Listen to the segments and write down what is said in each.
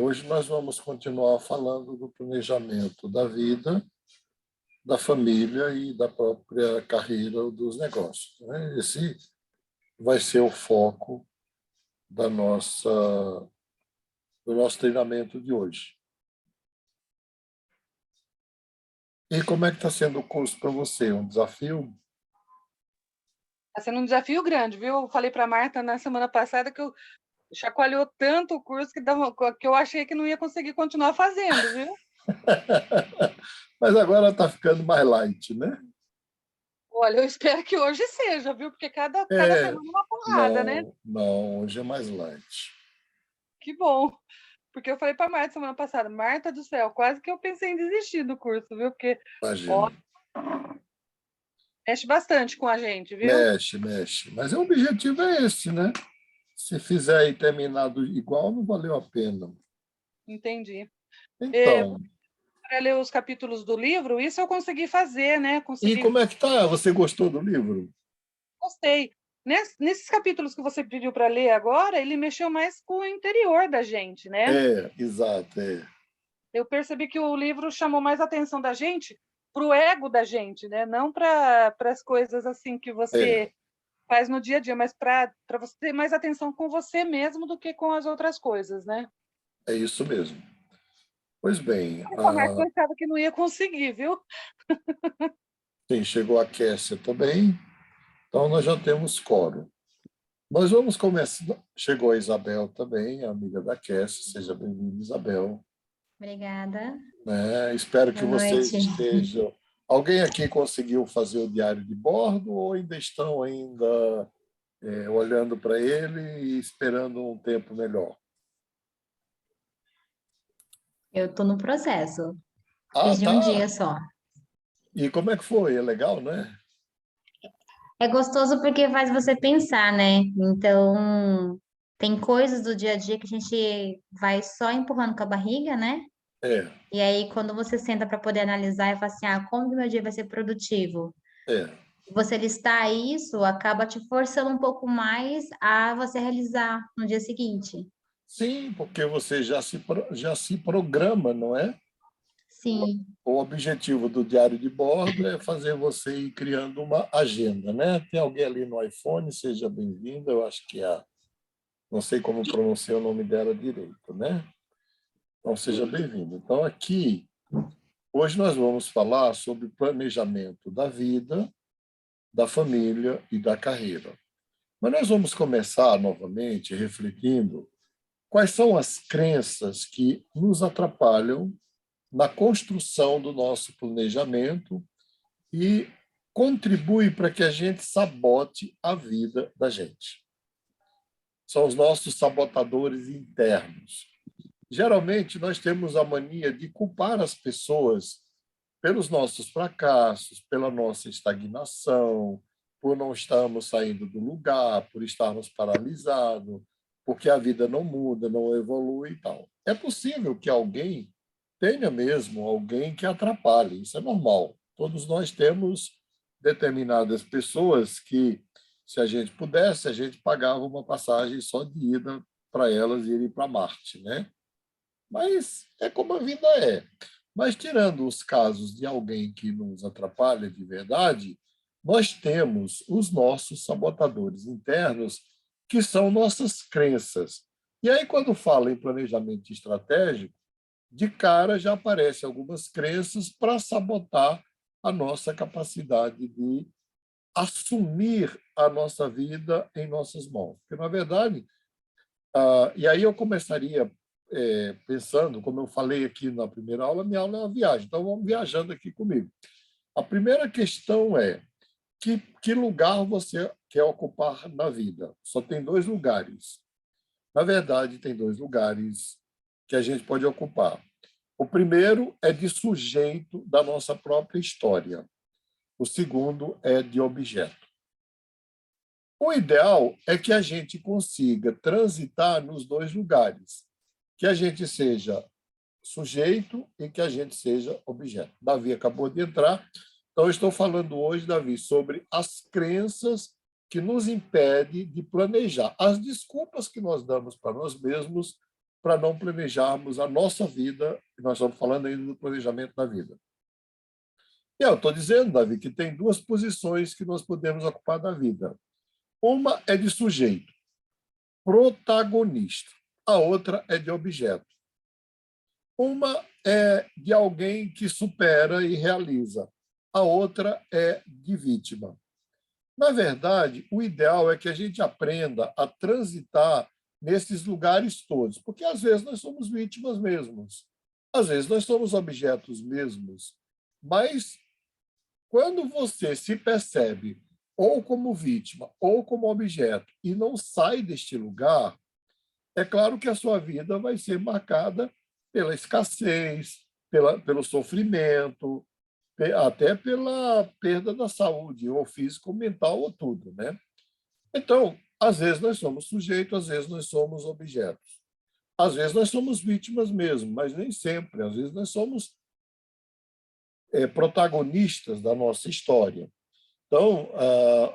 Hoje nós vamos continuar falando do planejamento da vida, da família e da própria carreira ou dos negócios, né? Esse vai ser o foco da do nosso treinamento de hoje. E como é que está sendo o curso para você? Um desafio? Está sendo um desafio grande, viu? Eu falei para a Marta na semana passada que eu chacoalhou tanto o curso que eu achei que não ia conseguir continuar fazendo, viu? Mas agora está ficando mais light, né? Olha, eu espero que hoje seja, viu? Porque cada É, semana é uma porrada, né? não, hoje é mais light. Que bom. Porque eu falei para a Marta semana passada, Marta do céu, quase que eu pensei em desistir do curso, viu? Porque, ó, Imagina. mexe bastante com a gente, viu? Mexe, mexe. Mas o objetivo é esse, né? Se fizer e terminar igual, não valeu a pena. Entendi. Então, Para ler os capítulos do livro, isso eu consegui fazer, né? e Consegui, como é que tá? Você gostou do livro? gostei. Nesses capítulos que você pediu para ler agora, ele mexeu mais com o interior da gente, né? É, exato, é. Eu percebi que o livro chamou mais a atenção da gente para o ego da gente, né? Não para as coisas assim que É, você faz no dia a dia, mas para você ter mais atenção com você mesmo do que com as outras coisas, né? é isso mesmo. Pois bem, A Marta achava que não ia conseguir, viu? sim, chegou a Kessia também, então nós já temos coro. Nós vamos começar. Chegou a Isabel também, amiga da Kessia, seja bem-vinda, Isabel. Obrigada. Né? Espero que Boa vocês noite. estejam. Alguém aqui conseguiu fazer o diário de bordo ou ainda estão olhando para ele e esperando um tempo melhor? Eu estou no processo. Ah, Fiz de um tá. dia só. E como é que foi? É legal, né? É gostoso porque faz você pensar, né? Então, tem coisas do dia a dia que a gente vai só empurrando com a barriga, né? É, E aí, quando você senta para poder analisar e fala assim, ah, como que meu dia vai ser produtivo? é. Você listar isso acaba te forçando um pouco mais a você realizar no dia seguinte. Sim, porque você já se programa, não é? Sim, O objetivo do diário de bordo é fazer você ir criando uma agenda, né? Tem alguém ali no iPhone, seja bem-vindo. Eu acho que não sei como pronunciar o nome dela direito, né? Então, seja bem-vindo. Então, aqui, hoje nós vamos falar sobre planejamento da vida, da família e da carreira. Mas nós vamos começar novamente refletindo quais são as crenças que nos atrapalham na construção do nosso planejamento e contribui para que a gente sabote a vida da gente. São os nossos sabotadores internos. Geralmente, nós temos a mania de culpar as pessoas pelos nossos fracassos, pela nossa estagnação, por não estarmos saindo do lugar, por estarmos paralisados, porque a vida não muda, não evolui e tal. É possível que alguém tenha mesmo alguém que atrapalhe, isso é normal. Todos nós temos determinadas pessoas que, se a gente pudesse, a gente pagava uma passagem só de ida para elas irem para Marte, né? Mas é como a vida é. Mas, tirando os casos de alguém que nos atrapalha de verdade, nós temos os nossos sabotadores internos, que são nossas crenças. E aí, quando fala em planejamento estratégico, de cara já aparecem algumas crenças para sabotar a nossa capacidade de assumir a nossa vida em nossas mãos. Porque, na verdade, e aí eu começaria pensando, como eu falei aqui na primeira aula, minha aula é uma viagem, então vamos viajando aqui comigo. A primeira questão é: que lugar você quer ocupar na vida? Só tem dois lugares. Na verdade, tem dois lugares que a gente pode ocupar. O primeiro é de sujeito da nossa própria história. O segundo é de objeto. O ideal é que a gente consiga transitar nos dois lugares, que a gente seja sujeito e que a gente seja objeto. Davi acabou de entrar, então eu estou falando hoje, Davi, sobre as crenças que nos impedem de planejar, as desculpas que nós damos para nós mesmos para não planejarmos a nossa vida. Nós estamos falando ainda do planejamento da vida. E eu estou dizendo, Davi, que tem duas posições que nós podemos ocupar na vida. Uma é de sujeito, protagonista. A outra é de objeto. Uma é de alguém que supera e realiza. A outra é de vítima. Na verdade, o ideal é que a gente aprenda a transitar nesses lugares todos, porque às vezes nós somos vítimas mesmos, às vezes nós somos objetos mesmos, mas quando você se percebe ou como vítima ou como objeto e não sai deste lugar, é claro que a sua vida vai ser marcada pela escassez, pelo sofrimento, até pela perda da saúde, ou física, ou mental, ou tudo, né? Então, às vezes nós somos sujeitos, às vezes nós somos objetos. Às vezes nós somos vítimas mesmo, mas nem sempre. Às vezes nós somos protagonistas da nossa história. Então,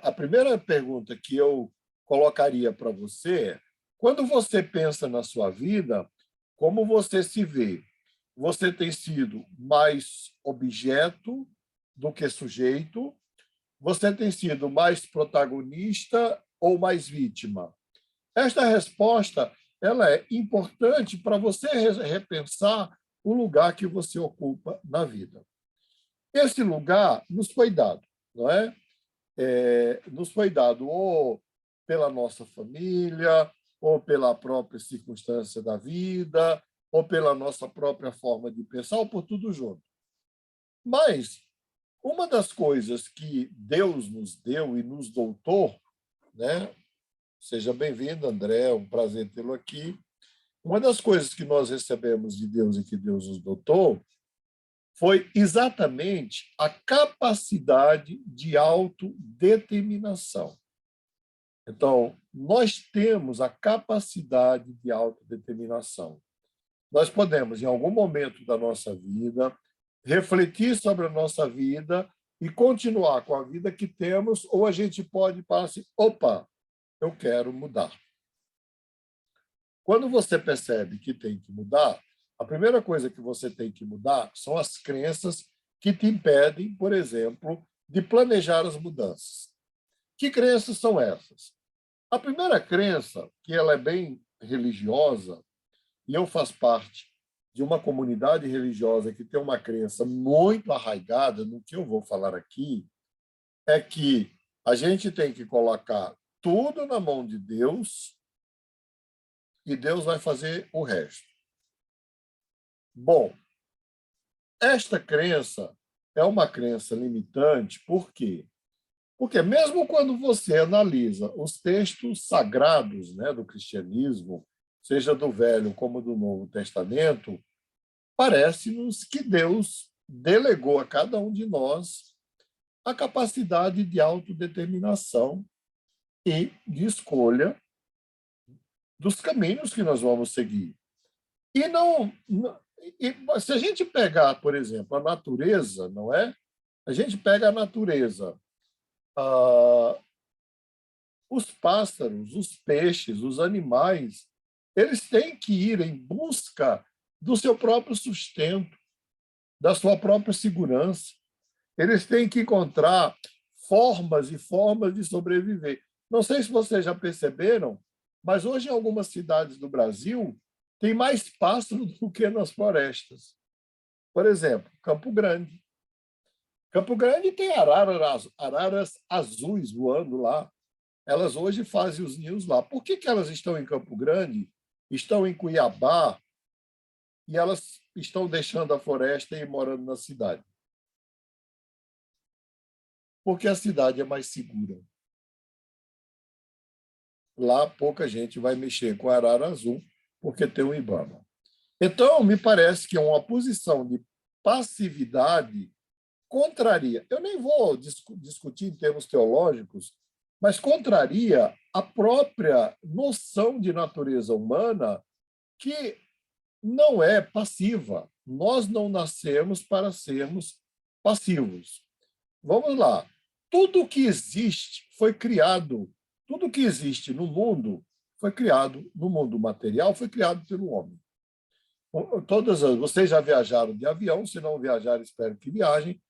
a primeira pergunta que eu colocaria para você é: quando você pensa na sua vida, como você se vê? Você tem sido mais objeto do que sujeito? Você tem sido mais protagonista ou mais vítima? Esta resposta ela é importante para você repensar o lugar que você ocupa na vida. Esse lugar nos foi dado, não é? Nos foi dado ou pela nossa família, ou pela própria circunstância da vida, ou pela nossa própria forma de pensar, ou por tudo junto. Mas uma das coisas que Deus nos deu e nos doutou, né? Seja bem-vindo, André, é um prazer tê-lo aqui. Uma das coisas que nós recebemos de Deus e que Deus nos doutou foi exatamente a capacidade de autodeterminação. Então, nós temos a capacidade de autodeterminação. Nós podemos, em algum momento da nossa vida, refletir sobre a nossa vida e continuar com a vida que temos, ou a gente pode falar assim: opa, eu quero mudar. Quando você percebe que tem que mudar, a primeira coisa que você tem que mudar são as crenças que te impedem, por exemplo, de planejar as mudanças. Que crenças são essas? A primeira crença, que ela é bem religiosa, e eu faço parte de uma comunidade religiosa que tem uma crença muito arraigada no que eu vou falar aqui, é que a gente tem que colocar tudo na mão de Deus e Deus vai fazer o resto. Bom, esta crença é uma crença limitante, por quê? Porque mesmo quando você analisa os textos sagrados, né, do cristianismo, seja do Velho como do Novo Testamento, parece-nos que Deus delegou a cada um de nós a capacidade de autodeterminação e de escolha dos caminhos que nós vamos seguir. E se a gente pegar, por exemplo, a natureza, não é? A gente pega a natureza, os pássaros, os peixes, os animais, eles têm que ir em busca do seu próprio sustento, da sua própria segurança. Eles têm que encontrar formas e formas de sobreviver. Não sei se vocês já perceberam, mas hoje em algumas cidades do Brasil tem mais pássaros do que nas florestas. Por exemplo, Campo Grande. Campo Grande tem araras azuis voando lá. Elas hoje fazem os ninhos lá. Por que elas estão em Campo Grande, estão em Cuiabá, e elas estão deixando a floresta e morando na cidade? Porque a cidade é mais segura. Lá pouca gente vai mexer com a arara azul, porque tem o Ibama. Então, me parece que uma posição de passividade contraria, eu nem vou discutir em termos teológicos, mas contraria a própria noção de natureza humana, que não é passiva. Nós não nascemos para sermos passivos. Vamos lá. Tudo que existe foi criado, tudo que existe no mundo foi criado, no mundo material, foi criado pelo homem. Vocês já viajaram de avião, se não viajaram, espero que viajem.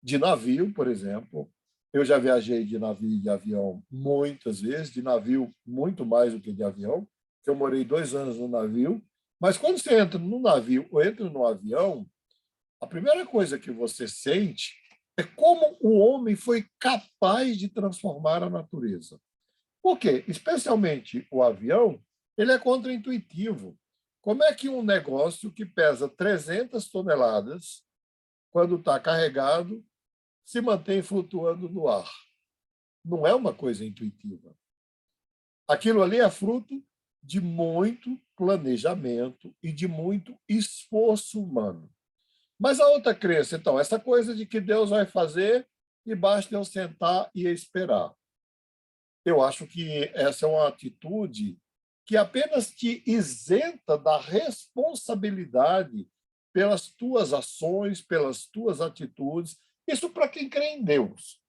De navio, por exemplo. Eu já viajei de navio e de avião muitas vezes, de navio muito mais do que de avião, porque eu morei 2 anos no navio. Mas quando você entra no navio ou entra no avião, a primeira coisa que você sente é como o homem foi capaz de transformar a natureza. Por quê? Especialmente o avião, ele é contraintuitivo. Como é que um negócio que pesa 300 toneladas, quando está carregado, se mantém flutuando no ar? Não é uma coisa intuitiva. Aquilo ali é fruto de muito planejamento e de muito esforço humano. Mas a outra crença, então, essa coisa de que Deus vai fazer e basta eu sentar e esperar. Eu acho que essa é uma atitude que apenas te isenta da responsabilidade pelas tuas ações, pelas tuas atitudes. Isso para quem crê em Deus.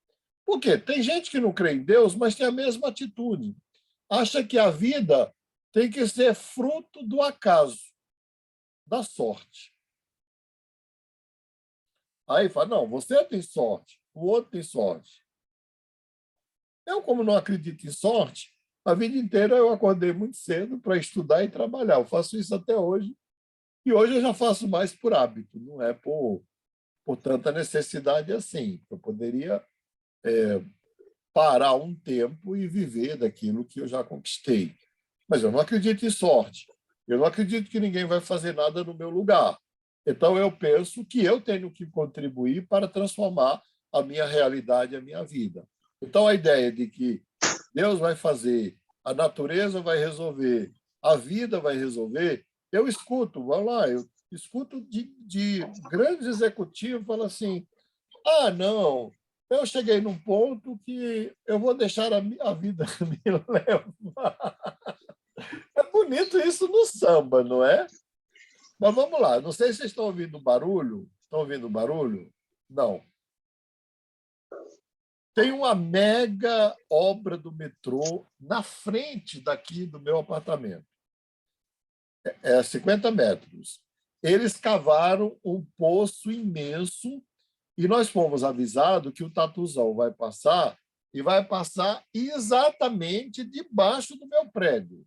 Por quê? Tem gente que não crê em Deus, mas tem a mesma atitude. Acha que a vida tem que ser fruto do acaso, da sorte. Aí fala, não, você tem sorte, o outro tem sorte. Eu, como não acredito em sorte, a vida inteira eu acordei muito cedo para estudar e trabalhar. Eu faço isso até hoje. E hoje eu já faço mais por hábito, não é por tanta necessidade assim. Eu poderia parar um tempo e viver daquilo que eu já conquistei. Mas eu não acredito em sorte. Eu não acredito que ninguém vai fazer nada no meu lugar. Então, eu penso que eu tenho que contribuir para transformar a minha realidade, a minha vida. Então, a ideia de que Deus vai fazer, a natureza vai resolver, a vida vai resolver, eu escuto, vamos lá, eu escuto de grandes executivos falando assim, não, eu cheguei num ponto que eu vou deixar a vida me levar. É bonito isso no samba, não é? Mas vamos lá, não sei se vocês estão ouvindo barulho. Estão ouvindo barulho? Não. Tem uma mega obra do metrô na frente daqui do meu apartamento. É 50 metros. Eles cavaram um poço imenso e nós fomos avisados que o tatuzão vai passar e vai passar exatamente debaixo do meu prédio.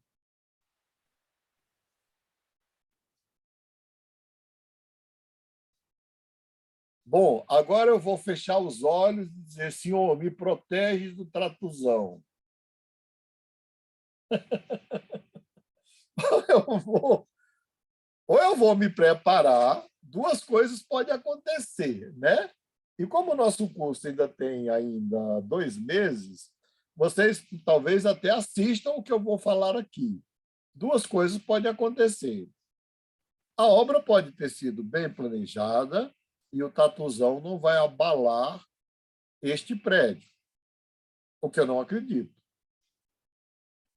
Bom, agora eu vou fechar os olhos e dizer, Senhor, me protege do tatuzão. Ou eu vou me preparar, duas coisas podem acontecer, né? E como o nosso curso ainda tem 2 meses, vocês talvez até assistam o que eu vou falar aqui. Duas coisas podem acontecer. A obra pode ter sido bem planejada e o tatuzão não vai abalar este prédio, o que eu não acredito.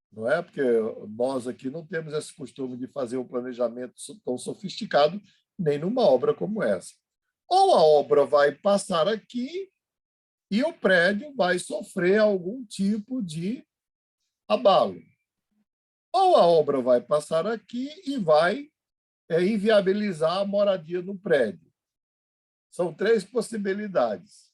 Não é? Porque nós aqui não temos esse costume de fazer um planejamento tão sofisticado, nem numa obra como essa. Ou a obra vai passar aqui e o prédio vai sofrer algum tipo de abalo. Ou a obra vai passar aqui e vai inviabilizar a moradia no prédio. São 3 possibilidades.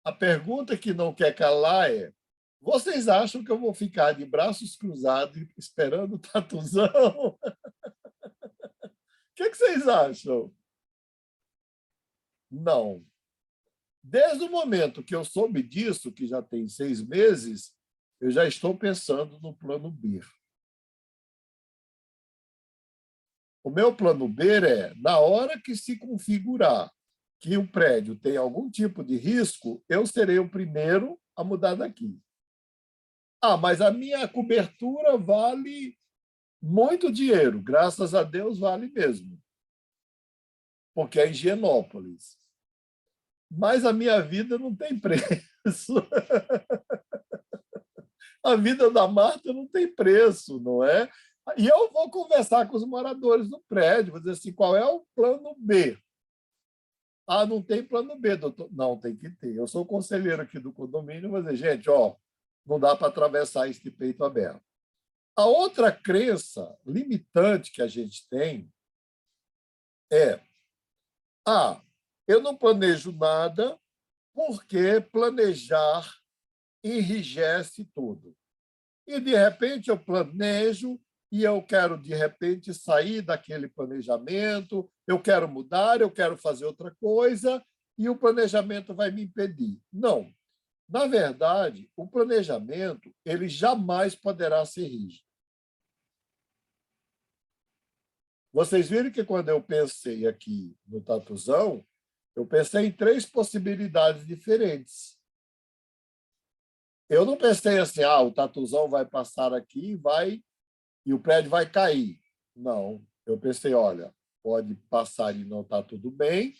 A pergunta que não quer calar é: vocês acham que eu vou ficar de braços cruzados esperando o tatuzão? O que vocês acham? Não. Desde o momento que eu soube disso, que já tem 6 meses, eu já estou pensando no plano B. O meu plano B é, na hora que se configurar que o prédio tem algum tipo de risco, eu serei o primeiro a mudar daqui. Mas a minha cobertura vale muito dinheiro. Graças a Deus, vale mesmo. Porque é em Higienópolis. Mas a minha vida não tem preço. A vida da Marta não tem preço, não é? E eu vou conversar com os moradores do prédio, vou dizer assim, qual é o plano B? Não tem plano B, doutor. Não, tem que ter. Eu sou conselheiro aqui do condomínio, vou dizer, gente, não dá para atravessar este peito aberto. A outra crença limitante que a gente tem é: eu não planejo nada porque planejar enrijece tudo. E, de repente, eu planejo e eu quero, de repente, sair daquele planejamento, eu quero mudar, eu quero fazer outra coisa, e o planejamento vai me impedir. Não. Na verdade, o planejamento ele jamais poderá ser rígido. Vocês viram que quando eu pensei aqui no tatuzão, eu pensei em 3 possibilidades diferentes. Eu não pensei assim, o tatuzão vai passar aqui e o prédio vai cair. Não. Eu pensei, olha, pode passar e não está tudo bem,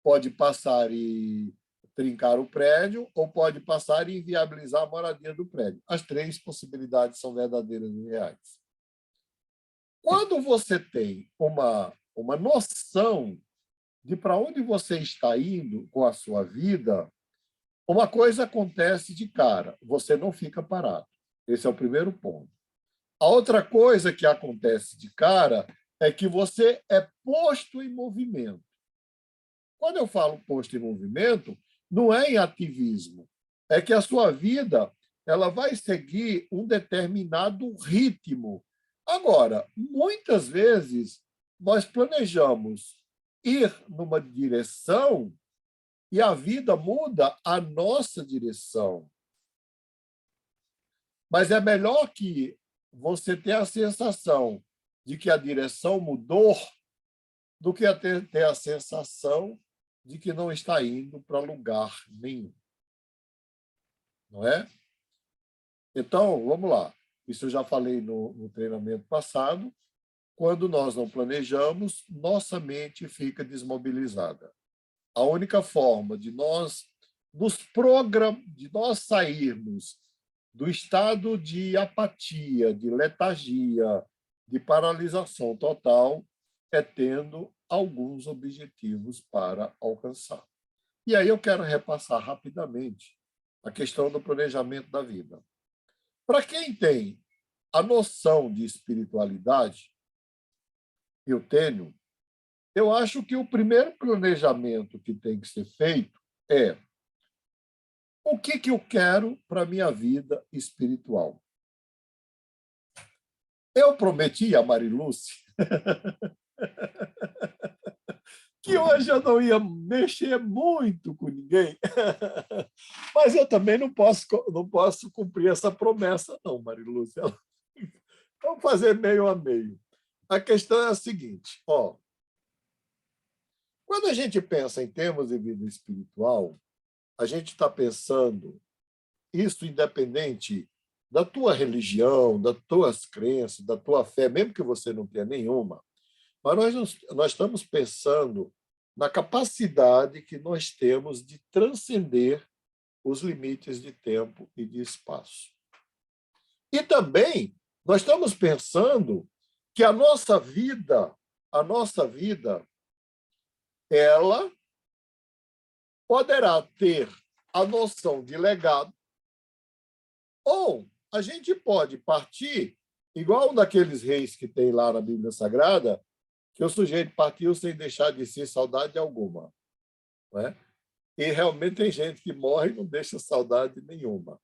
pode passar e trincar o prédio, ou pode passar e inviabilizar a moradia do prédio. As 3 possibilidades são verdadeiras e reais. Quando você tem uma noção de para onde você está indo com a sua vida, uma coisa acontece de cara, você não fica parado. Esse é o primeiro ponto. A outra coisa que acontece de cara é que você é posto em movimento. Quando eu falo posto em movimento, não é em ativismo, é que a sua vida ela vai seguir um determinado ritmo. Agora, muitas vezes, nós planejamos ir numa direção e a vida muda a nossa direção. Mas é melhor que você tenha a sensação de que a direção mudou do que ter a sensação de que não está indo para lugar nenhum. Não é? Então, vamos lá. Isso eu já falei no treinamento passado. Quando nós não planejamos, nossa mente fica desmobilizada. A única forma de nós sairmos do estado de apatia, de letargia, de paralisação total, é tendo alguns objetivos para alcançar. E aí eu quero repassar rapidamente a questão do planejamento da vida. Para quem tem a noção de espiritualidade, eu acho que o primeiro planejamento que tem que ser feito é: o que eu quero para a minha vida espiritual? Eu prometi a Marilúcia que hoje eu não ia mexer muito com ninguém, mas eu também não posso cumprir essa promessa, não, Marilúcia. Vamos fazer meio a meio. A questão é a seguinte: quando a gente pensa em termos de vida espiritual, a gente está pensando isso independente da tua religião, das tuas crenças, da tua fé, mesmo que você não tenha nenhuma. Mas nós estamos pensando na capacidade que nós temos de transcender os limites de tempo e de espaço. E também nós estamos pensando que a nossa vida, ela poderá ter a noção de legado, ou a gente pode partir, igual um daqueles reis que tem lá na Bíblia Sagrada, que o sujeito partiu sem deixar de ser saudade alguma. Não é? E realmente tem gente que morre e não deixa saudade nenhuma.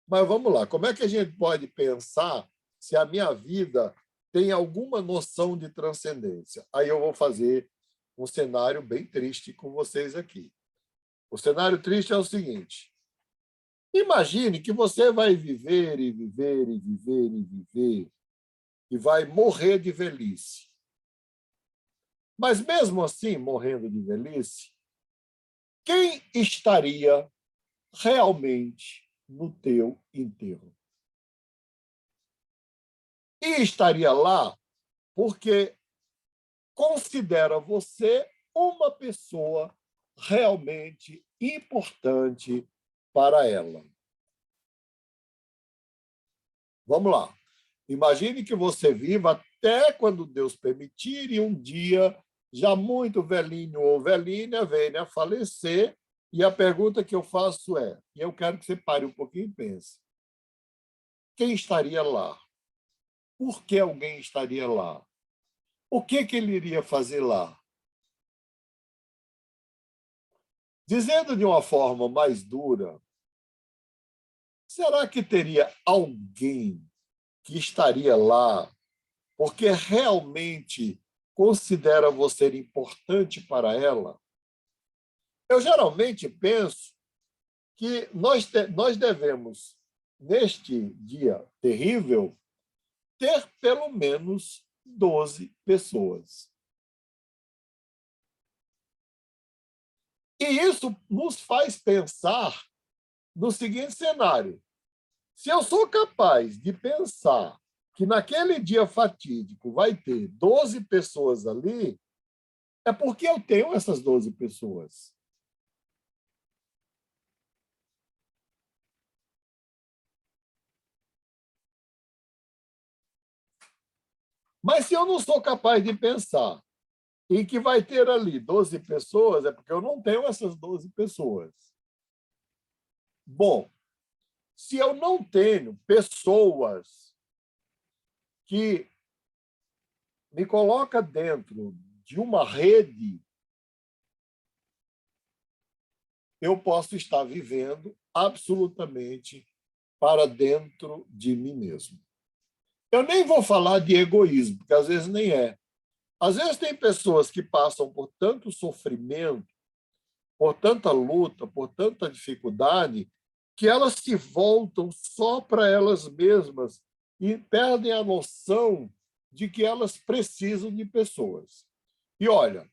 Mas vamos lá, como é que a gente pode pensar se a minha vida tem alguma noção de transcendência? Aí eu vou fazer um cenário bem triste com vocês aqui. O cenário triste é o seguinte: imagine que você vai viver e viver e viver e viver e vai morrer de velhice. Mas, mesmo assim, morrendo de velhice, quem estaria realmente no teu enterro? E estaria lá porque considera você uma pessoa realmente importante para ela. Vamos lá. Imagine que você viva até quando Deus permitir e um dia, já muito velhinho ou velhinha, venha a falecer. E a pergunta que eu faço é, e eu quero que você pare um pouquinho e pense: quem estaria lá? Por que alguém estaria lá? O que ele iria fazer lá? Dizendo de uma forma mais dura, será que teria alguém que estaria lá porque realmente considera você importante para ela? Eu geralmente penso que nós devemos, neste dia terrível, ter pelo menos 12 pessoas. E isso nos faz pensar no seguinte cenário: se eu sou capaz de pensar que naquele dia fatídico vai ter 12 pessoas ali, é porque eu tenho essas 12 pessoas. Mas se eu não sou capaz de pensar em que vai ter ali 12 pessoas, é porque eu não tenho essas 12 pessoas. Bom, se eu não tenho pessoas que me colocam dentro de uma rede, eu posso estar vivendo absolutamente para dentro de mim mesmo. Eu nem vou falar de egoísmo, porque às vezes nem é. Às vezes tem pessoas que passam por tanto sofrimento, por tanta luta, por tanta dificuldade, que elas se voltam só para elas mesmas e perdem a noção de que elas precisam de pessoas. E olha,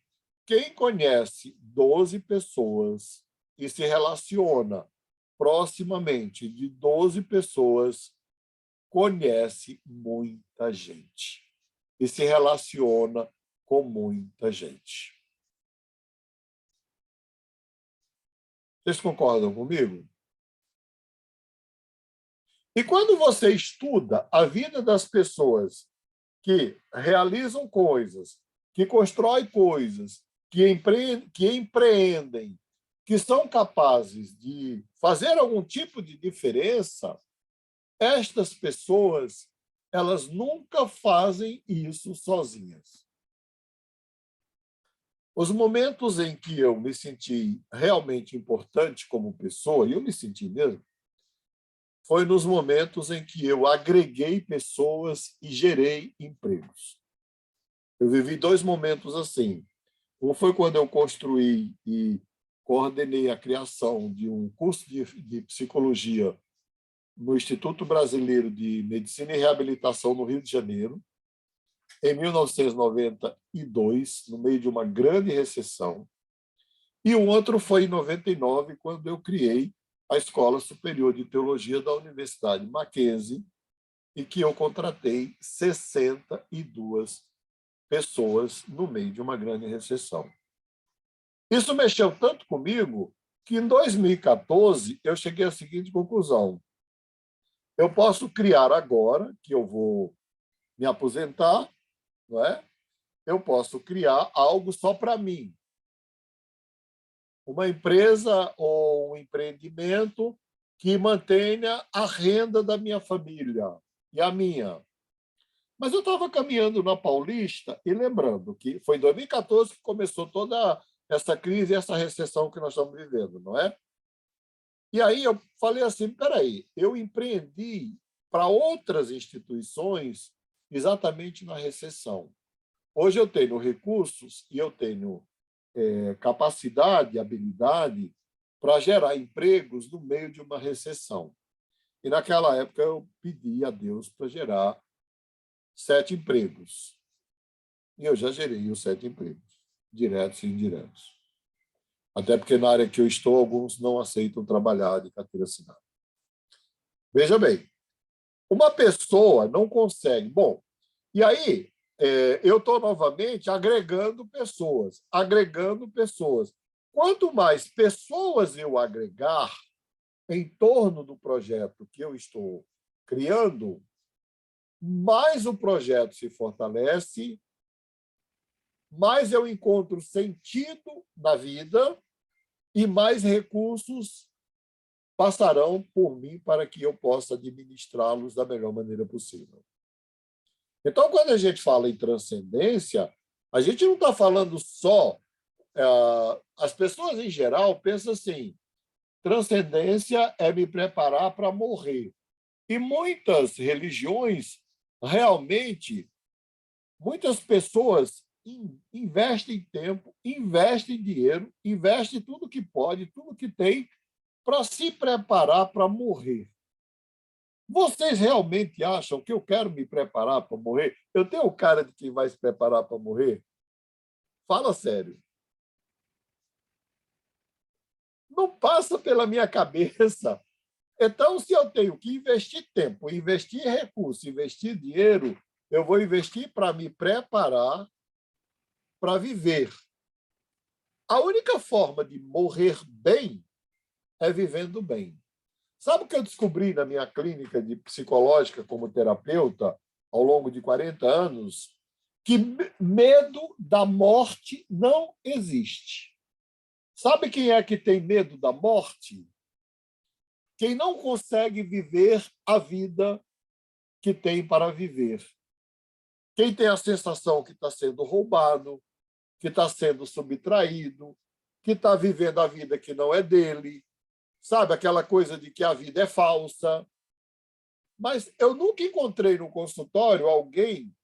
quem conhece 12 pessoas e se relaciona proximamente de 12 pessoas, conhece muita gente e se relaciona com muita gente. Vocês concordam comigo? E quando você estuda a vida das pessoas que realizam coisas, que constroem coisas, que empreendem, que são capazes de fazer algum tipo de diferença, estas pessoas, elas nunca fazem isso sozinhas. Os momentos em que eu me senti realmente importante como pessoa, e eu me senti mesmo, foi nos momentos em que eu agreguei pessoas e gerei empregos. Eu vivi 2 momentos assim. Um foi quando eu construí e coordenei a criação de um curso de psicologia no Instituto Brasileiro de Medicina e Reabilitação, no Rio de Janeiro, em 1992, no meio de uma grande recessão. E o outro foi em 99, quando eu criei a Escola Superior de Teologia da Universidade Mackenzie, e que eu contratei 62 pessoas no meio de uma grande recessão. Isso mexeu tanto comigo que, em 2014, eu cheguei à seguinte conclusão: eu posso criar agora, que eu vou me aposentar, não é? Eu posso criar algo só para mim. Uma empresa ou um empreendimento que mantenha a renda da minha família e a minha. Mas eu estava caminhando na Paulista e lembrando que foi em 2014 que começou toda essa crise e essa recessão que nós estamos vivendo, não é? E aí eu falei assim, peraí, eu empreendi para outras instituições exatamente na recessão. Hoje eu tenho recursos e eu tenho capacidade, habilidade para gerar empregos no meio de uma recessão. E naquela época eu pedi a Deus para gerar 7 empregos. E eu já gerei os 7 empregos, diretos e indiretos. Até porque na área que eu estou, alguns não aceitam trabalhar de carteira assinada. Veja bem, uma pessoa não consegue... Bom, e aí eu estou novamente agregando pessoas, agregando pessoas. Quanto mais pessoas eu agregar em torno do projeto que eu estou criando, mais o projeto se fortalece, mais eu encontro sentido na vida e mais recursos passarão por mim para que eu possa administrá-los da melhor maneira possível. Então, quando a gente fala em transcendência, a gente não está falando só as pessoas, em geral, pensam assim, transcendência é me preparar para morrer. E muitas religiões, realmente, muitas pessoas investem tempo, investem dinheiro, investem tudo que pode, tudo que tem, para se preparar para morrer. Vocês realmente acham que eu quero me preparar para morrer? Eu tenho cara de quem vai se preparar para morrer? Fala sério. Não passa pela minha cabeça. Então, se eu tenho que investir tempo, investir recurso, investir dinheiro, eu vou investir para me preparar para viver. A única forma de morrer bem é vivendo bem. Sabe o que eu descobri na minha clínica de psicológica como terapeuta ao longo de 40 anos? Que medo da morte não existe. Sabe quem é que tem medo da morte? Quem não consegue viver a vida que tem para viver. Quem tem a sensação que está sendo roubado, que está sendo subtraído, que está vivendo a vida que não é dele, sabe? Aquela coisa de que a vida é falsa. Mas eu nunca encontrei no consultório alguém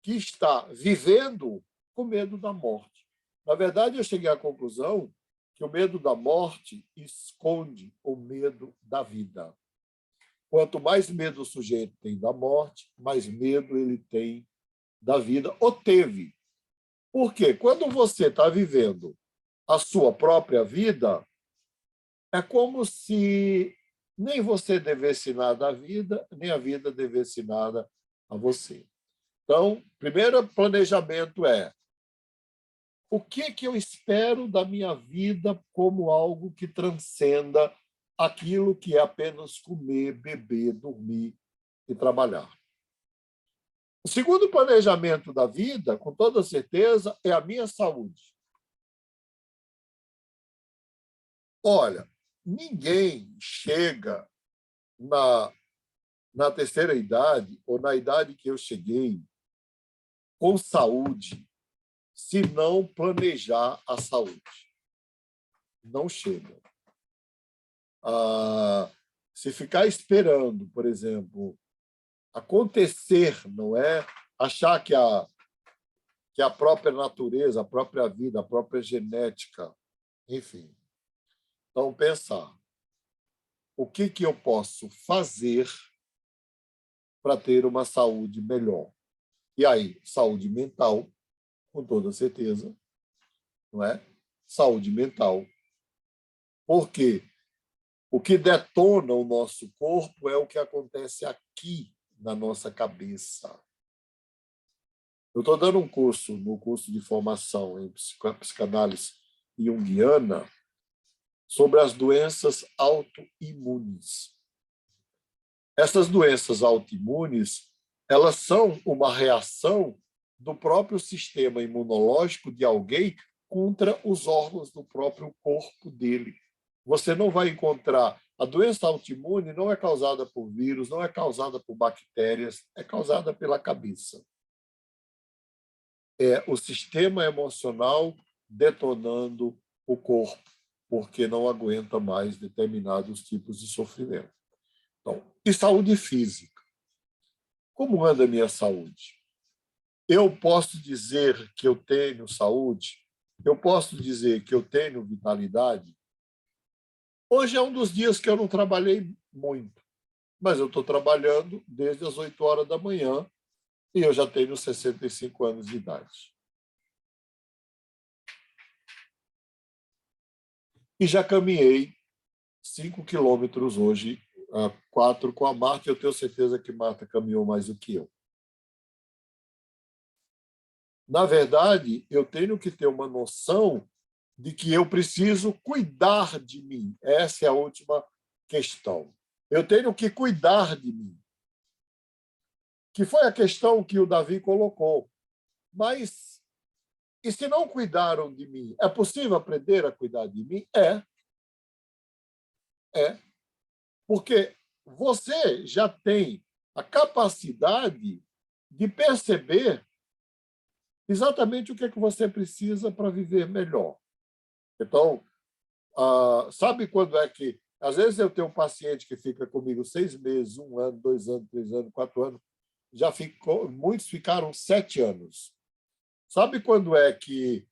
que está vivendo com medo da morte. Na verdade, eu cheguei à conclusão que o medo da morte esconde o medo da vida. Quanto mais medo o sujeito tem da morte, mais medo ele tem da vida, ou teve. Porque quando você está vivendo a sua própria vida, é como se nem você devesse nada à vida, nem a vida devesse nada a você. Então, primeiro planejamento é o que eu espero da minha vida como algo que transcenda aquilo que é apenas comer, beber, dormir e trabalhar. O segundo planejamento da vida, com toda certeza, é a minha saúde. Olha, ninguém chega na terceira idade, ou na idade que eu cheguei, com saúde, se não planejar a saúde. Não chega. Se ficar esperando, por exemplo, acontecer, não é? Achar que a própria natureza, a própria vida, a própria genética, enfim. Então, pensar o que eu posso fazer para ter uma saúde melhor. E aí, saúde mental, com toda certeza, não é? Saúde mental. Porque o que detona o nosso corpo é o que acontece aqui na nossa cabeça. Eu estou dando um curso, no curso de formação em psicanálise junguiana, sobre as doenças autoimunes. Essas doenças autoimunes, elas são uma reação do próprio sistema imunológico de alguém contra os órgãos do próprio corpo dele. Você não vai encontrar... A doença autoimune não é causada por vírus, não é causada por bactérias, é causada pela cabeça. É o sistema emocional detonando o corpo, porque não aguenta mais determinados tipos de sofrimento. Então, e saúde física? Como anda a minha saúde? Eu posso dizer que eu tenho saúde? Eu posso dizer que eu tenho vitalidade? Hoje é um dos dias que eu não trabalhei muito, mas eu estou trabalhando desde as 8 horas da manhã e eu já tenho 65 anos de idade. E já caminhei 5 quilômetros hoje, 4 com a Marta, e eu tenho certeza que Marta caminhou mais do que eu. Na verdade, eu tenho que ter uma noção de que eu preciso cuidar de mim. Essa é a última questão. Eu tenho que cuidar de mim. Que foi a questão que o Davi colocou. Mas, e se não cuidaram de mim, é possível aprender a cuidar de mim? É. Porque você já tem a capacidade de perceber exatamente o que é que você precisa para viver melhor. Então, sabe quando é que... Às vezes eu tenho um paciente que fica comigo 6 meses, 1 ano, 2 anos, 3 anos, 4 anos, muitos ficaram 7 anos. Sabe quando é que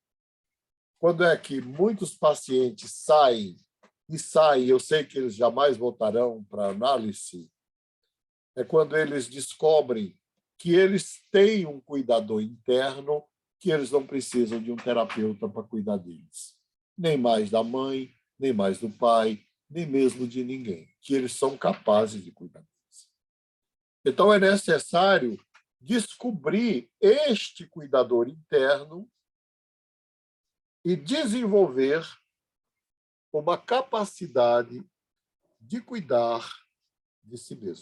muitos pacientes saem, eu sei que eles jamais voltarão para análise, é quando eles descobrem que eles têm um cuidador interno, que eles não precisam de um terapeuta para cuidar deles. Nem mais da mãe, nem mais do pai, nem mesmo de ninguém, que eles são capazes de cuidar deles. Então, é necessário descobrir este cuidador interno e desenvolver uma capacidade de cuidar de si mesmo.